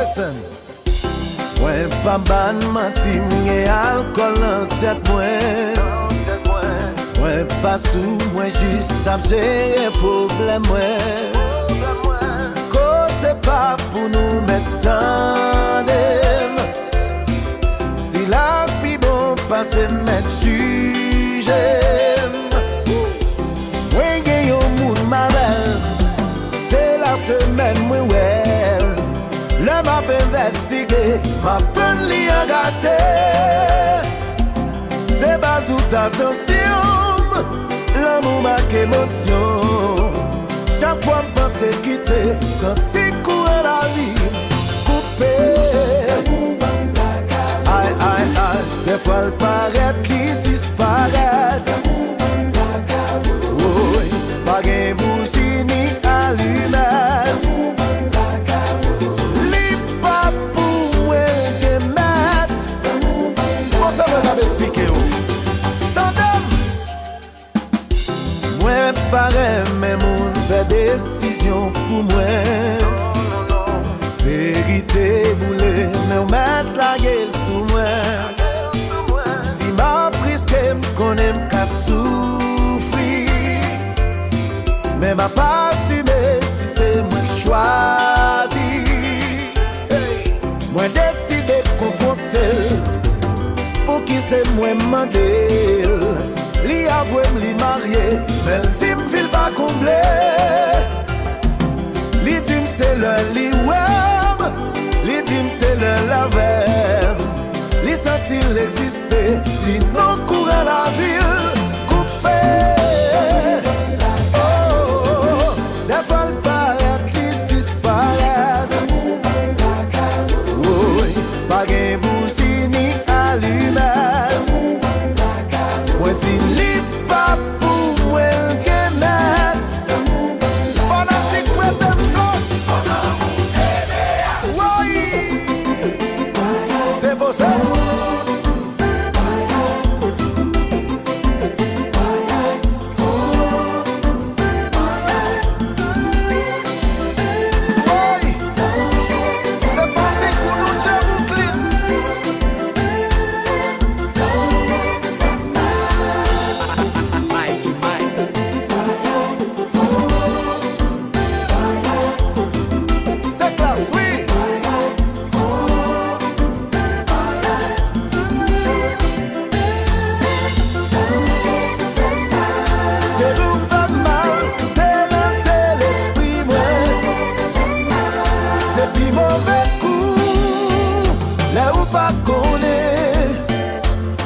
Listen. Mwen pa ban mati mwen alcool nan tèt mwen. Mwen pa sou mwen jis ap jere problem mwen. Cause pa pou nou met tandem. Si la pi bon pase met jujem. Mwen gen yon moun mabel. Se la semaine mwen wel. Le map investige, ma pen li engagé. C'est pas toute attention, l'amour marque émotion. Chaque fois je pense quitter, senti courir la vie, coupé. Aïe, aïe, aïe, des fois le paraît qui disparaît. Oui, pas de bougie ni allumette. Ça va expliquer où. Tandem. Moi pareil, mais mon fait décision pour moi. Vérité boulée, mais on met la gueule sous moi. Si ma prise qu'elle me connaît, qu'à souffrir. Mais m'a pas assumé si c'est moi qui choisis. Moi décidé de confronter. Pour qui c'est moi mandé. Li avoué li marié, mais si m'file pas comblé. Li dim c'est le li web, li dim c'est le lavem. Li senti l'exister, sinon courir la ville coupé. Oh, des fois le paraît qui disparaît. Oui, pas gain bougie ni allumette. Moi ti li pa pou mwen genet. Fanatique wè dem sos. Oui, te bosse.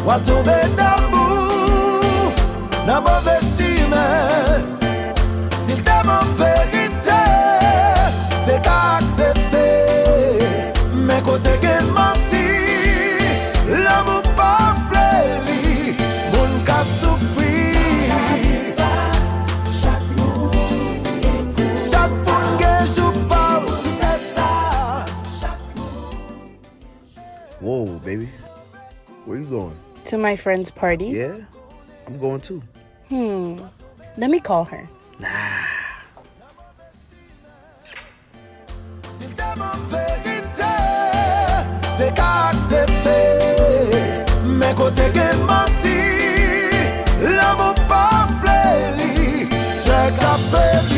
Wa tombe d'amour, nan mauvais chemin. Si t'es mon vérité, t'es qu'à accepter. Mais côté gen menti, l'amour pas fléli, moun ka souffri. Chaque moun gen jou fort, c'est ça. Whoa, baby. Where you going? To my friend's party? Yeah, I'm going too. Let me call her. Nah. Si t'es mon vérité, t'es qu'à accepter. Mais côté gen menti, l'amour pas fléli. Check la fête.